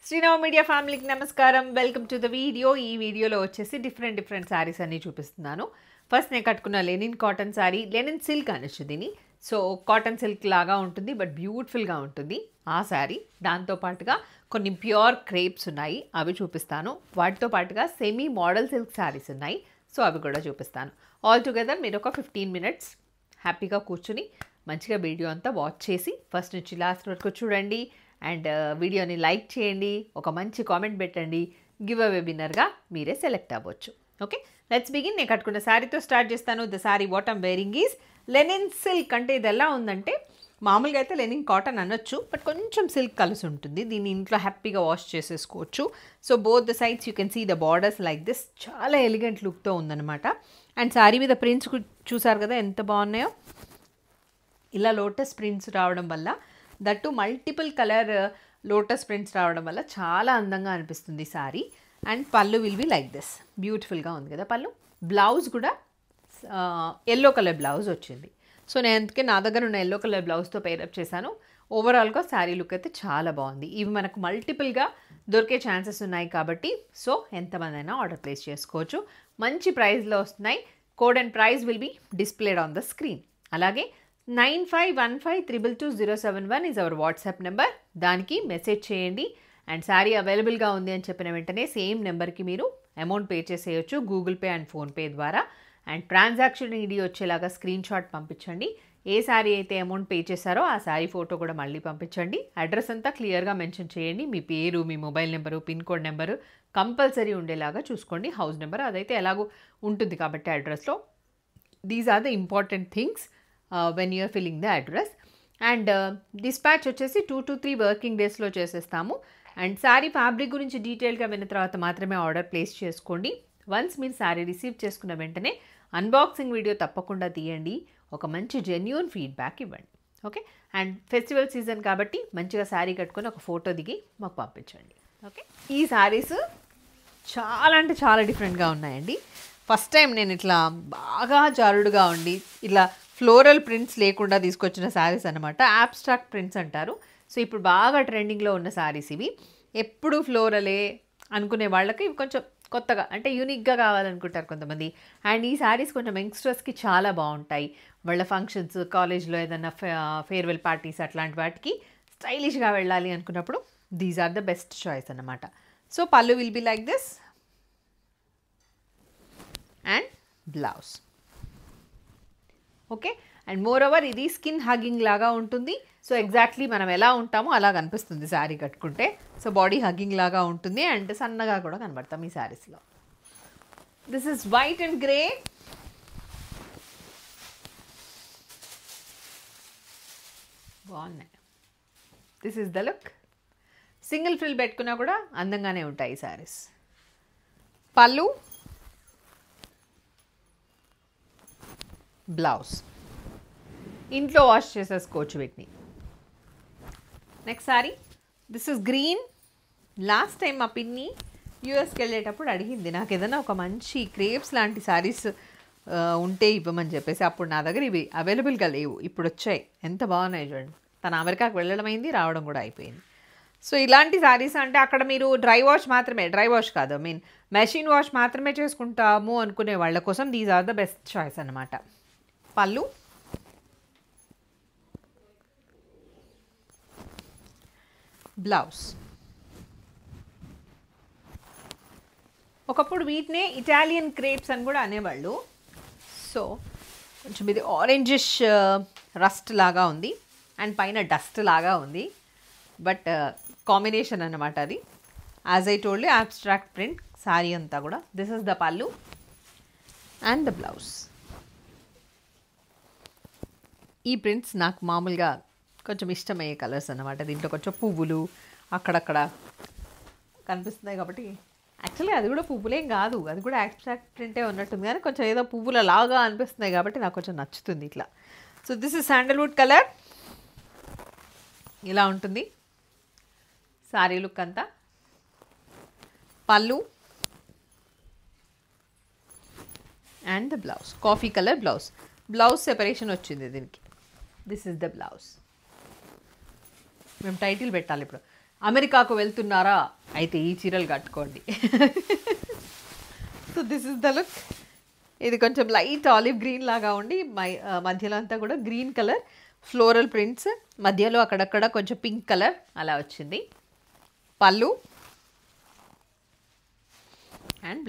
Srinava media ఫ్యామిలీకి నమస్కారం. Welcome to the video. ఈ వీడియోలో వచ్చేసి డిఫరెంట్ శారీస్ అన్ని చూపిస్తున్నాను. ఫస్ట్ నేను కట్టుకున్న linen cotton sari, Lenin silk అనొచ్చు దీన్ని. సో కాటన్ సిల్క్ లాగా ఉంటుంది, బట్ బ్యూటిఫుల్గా ఉంటుంది ఆ శారీ. దాంతోపాటుగా కొన్ని ప్యూర్ క్రేప్స్ ఉన్నాయి, అవి చూపిస్తాను. వాటితో పాటుగా సెమీ మోడల్ సిల్క్ శారీస్ ఉన్నాయి, సో అవి కూడా చూపిస్తాను. ఆల్ టుగెదర్ మీరు ఒక 15 minutes హ్యాపీగా కూర్చుని మంచిగా వీడియో అంతా వాచ్ చేసి ఫస్ట్ నుంచి లాస్ట్ వరకు చూడండి. అండ్ వీడియోని లైక్ చేయండి, ఒక మంచి కామెంట్ పెట్టండి. గివ్ అవే విన్నర్గా మీరే సెలెక్ట్ అవ్వచ్చు. Okay, let's begin. నేను కట్టుకున్న శారీతో స్టార్ట్ చేస్తాను. The sari what I'm wearing is linen silk. అంటే ఇది ఎలా ఉందంటే, మామూలుగా అయితే లెనిన్ కాటన్ అనొచ్చు, బట్ కొంచెం సిల్క్ కలిసి ఉంటుంది. దీన్ని ఇంట్లో హ్యాపీగా వాష్ చేసేసుకోవచ్చు. So both the sides you can see the borders like this. చాలా ఎలిగెంట్ లుక్తో ఉందన్నమాట. అండ్ శారీ మీద ప్రింట్స్ చూసారు కదా ఎంత బాగున్నాయో. ఇలా లోటస్ ప్రింట్స్ రావడం వల్ల, that multiple colour lotus prints రావడం వల్ల చాలా అందంగా అనిపిస్తుంది శారీ. అండ్ పళ్ళు విల్ బి లైక్ దిస్. బ్యూటిఫుల్గా ఉంది కదా పళ్ళు. బ్లౌజ్ కూడా ఎల్లో కలర్ బ్లౌజ్ వచ్చింది. సో నేను అందుకే నా దగ్గర ఉన్న ఎల్లో కలర్ బ్లౌజ్తో పేరప్ చేశాను. ఓవరాల్గా శారీ లుక్ అయితే చాలా బాగుంది. ఇవి మనకు మల్టిపుల్గా దొరికే ఛాన్సెస్ ఉన్నాయి కాబట్టి, సో ఎంతమంది అయినా ఆర్డర్ ప్లేస్ చేసుకోవచ్చు. మంచి ప్రైస్లో వస్తున్నాయి. Code and price will be displayed on the screen. అలాగే 9515222071 ఈజ్ అవర్ వాట్సాప్ నెంబర్. దానికి మెసేజ్ చేయండి. అండ్ శారీ అవైలబుల్గా ఉంది అని చెప్పిన వెంటనే సేమ్ నెంబర్కి మీరు అమౌంట్ పే చేసేయచ్చు గూగుల్ పే అండ్ ఫోన్పే ద్వారా. అండ్ ట్రాన్సాక్షన్ ఐడి వచ్చేలాగా స్క్రీన్ షాట్ పంపించండి. ఏ శారీ అయితే అమౌంట్ పే చేశారో ఆ శారీ ఫోటో కూడా మళ్ళీ పంపించండి. అడ్రస్ అంతా క్లియర్గా మెన్షన్ చేయండి. మీ పేరు, మీ mobile number, pin code number compulsory ఉండేలాగా చూసుకోండి. హౌస్ నెంబర్ అదైతే ఎలాగో ఉంటుంది కాబట్టి అడ్రస్లో. These are the important things when you're filling the address. And dispatch వచ్చేసి 2 to 3 వర్కింగ్ డేస్లో చేసేస్తాము. అండ్ శారీ ఫ్యాబ్రిక్ గురించి డీటెయిల్గా విన్న తర్వాత మాత్రమే ఆర్డర్ ప్లేస్ చేసుకోండి. వన్స్ మీరు శారీ రిసీవ్ చేసుకున్న వెంటనే అన్బాక్సింగ్ వీడియో తప్పకుండా తీయండి. ఒక మంచి జెన్యూన్ ఫీడ్బ్యాక్ ఇవ్వండి. ఓకే, అండ్ ఫెస్టివల్ సీజన్ కాబట్టి మంచిగా శారీ కట్టుకొని ఒక ఫోటో దిగి మాకు పంపించండి. ఓకే, ఈ శారీస్ చాలా అంటే చాలా డిఫరెంట్గా ఉన్నాయండి. ఫస్ట్ టైం నేను ఇట్లా బాగా జారుడుగా ఉండి ఇట్లా ఫ్లోరల్ ప్రింట్స్ లేకుండా తీసుకొచ్చిన శారీస్ అనమాట. యాబ్స్ట్రాక్ట్ ప్రింట్స్ అంటారు. సో ఇప్పుడు బాగా ట్రెండింగ్లో ఉన్న శారీస్ ఇవి. ఎప్పుడు ఫ్లోరలే అనుకునే వాళ్ళకి ఇవి కొంచెం కొత్తగా, అంటే యూనిక్గా కావాలనుకుంటారు కొంతమంది. అండ్ ఈ శారీస్ కొంచెం యంగ్స్టర్స్కి చాలా బాగుంటాయి. వాళ్ళ ఫంక్షన్స్, కాలేజ్లో ఏదైనా ఫేర్వెల్ పార్టీస్ అట్లాంటి వాటికి స్టైలిష్గా వెళ్ళాలి అనుకున్నప్పుడు these are the best choice అన్నమాట. So pallu will be like this and blouse. Okay, and moreover ఇది స్కిన్ హగ్గింగ్ లాగా ఉంటుంది. సో ఎగ్జాక్ట్లీ మనం ఎలా ఉంటామో అలా కనిపిస్తుంది శారీ కట్టుకుంటే. సో బాడీ హగ్గింగ్ లాగా ఉంటుంది అండ్ సన్నగా కూడా కనబడతాం ఈ శారీస్లో. This is white and grey. బాగున్నాయి. This is the look. Single frill పెట్టుకున్నా కూడా అందంగానే ఉంటాయి ఈ శారీస్. పళ్ళు, బ్లౌజ్. ఇంట్లో వాష్ చేసేసుకోవచ్చు వీటిని. Next sorry, this is green. Last time మా పిన్ని యూఎస్కి వెళ్ళేటప్పుడు అడిగింది నాకు ఏదైనా ఒక మంచి క్రేప్స్ లాంటి శారీస్ ఉంటే ఇవ్వమని చెప్పేసి. అప్పుడు నా దగ్గర ఇవి అవైలబుల్గా లేవు, ఇప్పుడు వచ్చాయి. ఎంత బాగున్నాయి చూడండి. తను అమెరికాకు వెళ్ళడం అయింది, రావడం కూడా అయిపోయింది. సో ఇలాంటి శారీస్ అంటే అక్కడ మీరు డ్రై వాష్ కాదు, మెషిన్ వాష్ మాత్రమే చేసుకుంటాము అనుకునే వాళ్ళ కోసం these are the best choice అన్నమాట. పళ్ళు, బ్లౌజ్. ఒకప్పుడు వీటినే ఇటాలియన్ క్రేప్స్ అని కూడా అనేవాళ్ళు. సో కొంచెం ఇది ఆరెంజిష్ రస్ట్ లాగా ఉంది అండ్ పైన డస్ట్ లాగా ఉంది, బట్ కాంబినేషన్ అన్నమాట అది. As I told, abstract print sari అంతా కూడా. దిస్ ఇస్ ద పళ్ళు అండ్ ద బ్లౌజ్. ఈ ప్రింట్స్ నాకు మామూలుగా కొంచెం ఇష్టమయ్యే కలర్స్ అన్నమాట. దీంట్లో కొంచెం పువ్వులు అక్కడక్కడ కనిపిస్తున్నాయి కాబట్టి, యాక్చువల్లీ అది కూడా పువ్వులేం కాదు, అది కూడా అబ్స్ట్రాక్ట్ ప్రింటే ఉన్నట్టుంది, కానీ కొంచెం ఏదో పువ్వుల లాగా అనిపిస్తున్నాయి కాబట్టి నాకు కొంచెం నచ్చుతుంది ఇట్లా. So this is sandalwood colour. ఇలా ఉంటుంది శారీ లుక్ అంతా. పళ్ళు and the blouse. Coffee colour blouse. Blouse separation వచ్చింది దీనికి. This is the blouse. మేము టైటిల్ పెట్టాలి ఇప్పుడు. అమెరికాకు వెళ్తున్నారా అయితే ఈ చీరలు కట్టుకోండి. So this is the look. ఇది కొంచెం లైట్ ఆలివ్ గ్రీన్ లాగా ఉండి మధ్యలో అంతా కూడా గ్రీన్ కలర్ ఫ్లోరల్ ప్రింట్స్, మధ్యలో అక్కడక్కడ కొంచెం పింక్ కలర్ అలా వచ్చింది. పళ్ళు అండ్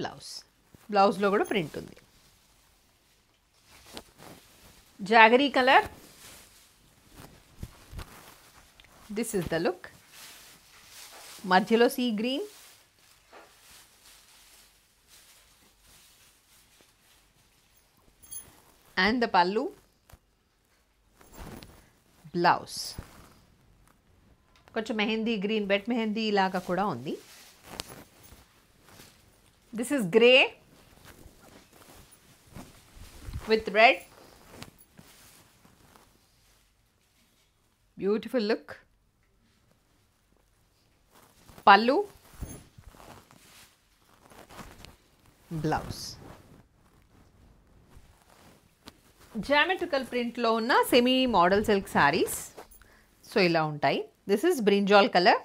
బ్లౌజ్లో కూడా ప్రింట్ ఉంది. Jaggery colour. This is the look. మధ్యలో sea green, and the pallu, blouse కొంచెం మెహందీ గ్రీన్, వెట్ మెహందీ లాగా కూడా ఉంది. This is grey with red. Beautiful look. Pallu, blouse. Geometrical ప్రింట్లో ఉన్న semi model silk saris. So ఇలా ఉంటాయి. This is brinjal colour.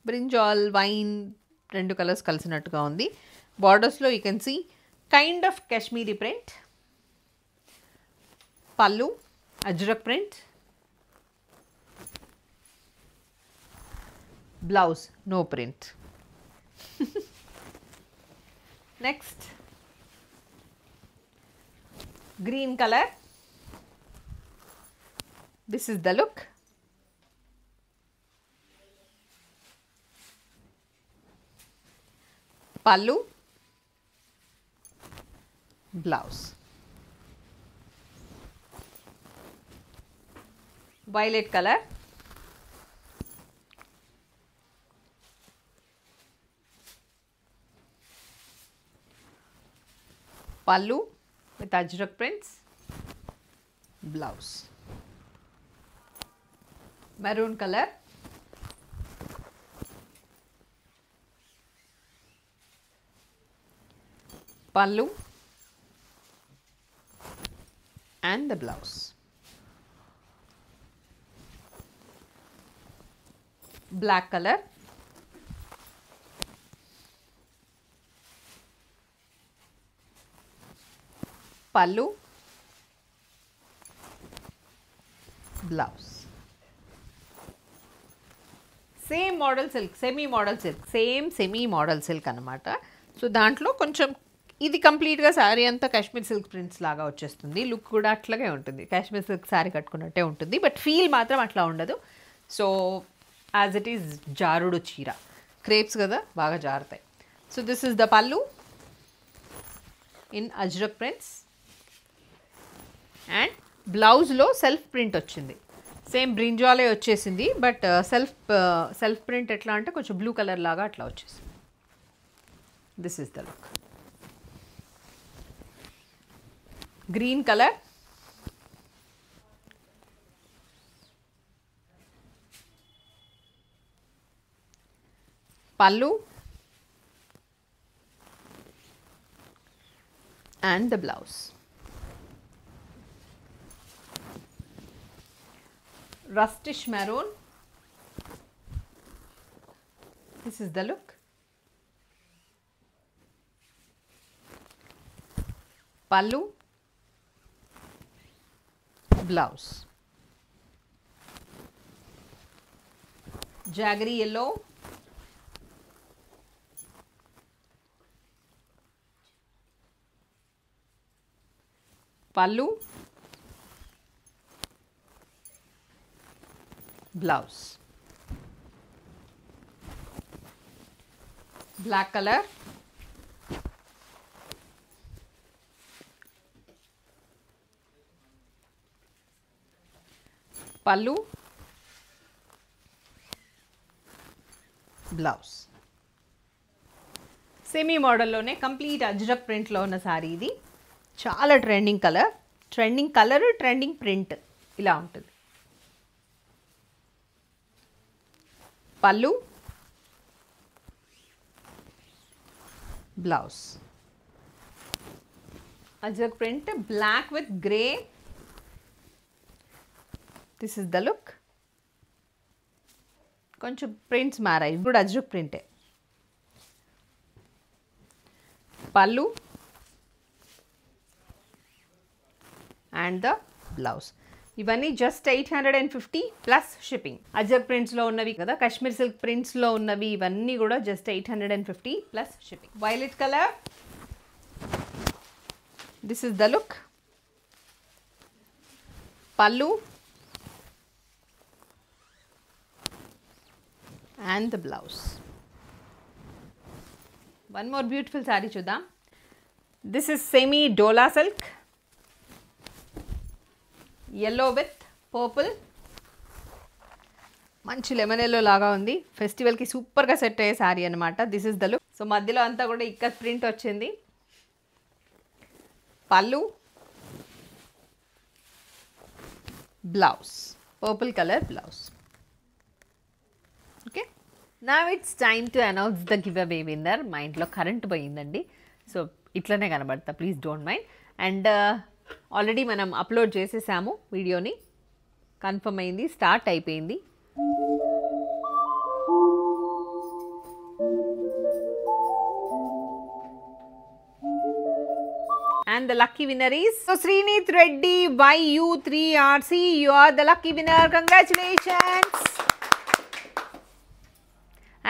Brinjal wine రెండు కలర్స్ కలిసినట్టుగా ఉంది. బార్డర్స్లో you can see kind of Kashmiri print. Pallu Ajrak print. Blouse no print. Next green colour. This is the look. Pallu, blouse. Violet colour. పళ్ళు with ajrak prints, blouse. Maroon color. Pallu and the blouse. Black color. Pallu, blouse. Same model silk, semi model silk, same semi model silk అనమాట. So దాంట్లో కొంచెం ఇది కంప్లీట్గా శారీ అంతా Kashmir silk prints లాగా వచ్చేస్తుంది. Look కూడా అట్లాగే ఉంటుంది, కాశ్మీర్ సిల్క్ శారీ కట్టుకున్నట్టే ఉంటుంది. బట్ ఫీల్ మాత్రం అట్లా ఉండదు. సో యాజ్ ఇట్ ఈజ్ జారుడు చీర, క్రేప్స్ కదా బాగా జారుతాయి. సో దిస్ ఇస్ ద పల్లు ఇన్ అజ్రక్ ప్రింట్స్. అండ్ బ్లౌజ్లో సెల్ఫ్ ప్రింట్ వచ్చింది. సేమ్ బ్రింజాలే వచ్చేసింది, బట్ సెల్ఫ్ ప్రింట్ ఎట్లా అంటే కొంచెం బ్లూ కలర్ లాగా అట్లా వచ్చేసింది. This is the look. Green colour. పల్లు and the blouse. Rustish maroon. This is the look. Pallu, blouse. Jaggery yellow. Pallu, blouse. Black color. Pallu, blouse. Semi మోడల్లోనే complete Ajrak ప్రింట్లో ఉన్న శారీ ఇది. చాలా ట్రెండింగ్ కలర్, ట్రెండింగ్ ప్రింట్ ఇలా ఉంటుంది. Pallu, blouse. Ajrakh print, black with grey. This is the look. కొంచెం prints మారాయి, ఇప్పుడు అజ్రక్ ప్రింటే. Pallu and the blouse. ఇవన్నీ జస్ట్ 850 ప్లస్ షిప్పింగ్. అజర్ ప్రింట్స్లో ఉన్నవి కదా, కాశ్మీర్ సిల్క్ ప్రింట్స్లో ఉన్నవి, ఇవన్నీ కూడా just 850 plus shipping. Violet colour, this is the look. Pallu and the blouse. One more beautiful saree చూద్దాం. This is semi dola silk, yellow with purple. మంచి లెమన్ ఎల్లో లాగా ఉంది. ఫెస్టివల్కి సూపర్గా సెట్ అయ్యే శారీ అనమాట. This is the look. So మధ్యలో అంతా కూడా ఇక్కత్ ప్రింట్ వచ్చింది. పళ్ళు, blouse, purple colour blouse. Okay, now it's time to announce the give away winner. మా ఇంట్లో కరెంట్ పోయిందండి, సో ఇట్లనే కనబడతా, please don't mind. And already మనం అప్లోడ్ చేసేసాము వీడియోని, కన్ఫర్మ్ అయింది, స్టార్ట్ అయిపోయింది. And the lucky winner is Srinith Reddy YU3RC. You are the lucky winner. Congratulations.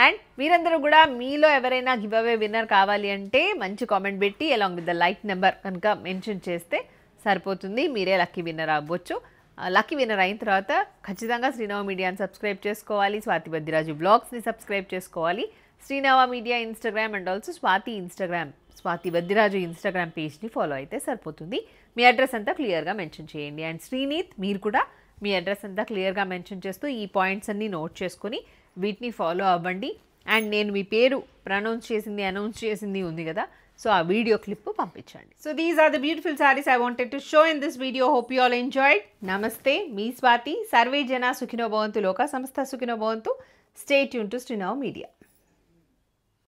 And మీరందరూ కూడా మీలో ఎవరైనా గివ్ అవే విన్నర్ కావాలి అంటే మంచి కామెంట్ పెట్టి along with the like number కనుక మెన్షన్ చేస్తే సరిపోతుంది, మీరే లక్కీ విన్నర్ అవ్వచ్చు. లక్కీ విన్నర్ అయిన తర్వాత ఖచ్చితంగా శ్రీనవ మీడియాని సబ్స్క్రైబ్ చేసుకోవాలి, స్వాతి బద్దిరాజు బ్లాగ్స్ని సబ్స్క్రైబ్ చేసుకోవాలి, Srinava media Instagram and also Swathi Baddiraju Instagram పేజ్ని ఫాలో అయితే సరిపోతుంది. మీ అడ్రస్ అంతా క్లియర్గా మెన్షన్ చేయండి. అండ్ శ్రీనీత్, మీరు కూడా మీ అడ్రస్ అంతా క్లియర్గా మెన్షన్ చేస్తూ ఈ పాయింట్స్ అన్నీ నోట్ చేసుకొని వీటిని ఫాలో అవ్వండి. అండ్ నేను మీ పేరు అనౌన్స్ చేసింది ఉంది కదా, సో ఆ వీడియో క్లిప్ పంపించండి. So these are the beautiful saris I wanted to show in this video. Hope you all enjoyed. నమస్తే, మీ స్వాతి. సర్వే జన సుఖినో భవంతు, లోకా సంస్థ సుఖినో భవంతు. Stay tune to Srinava media.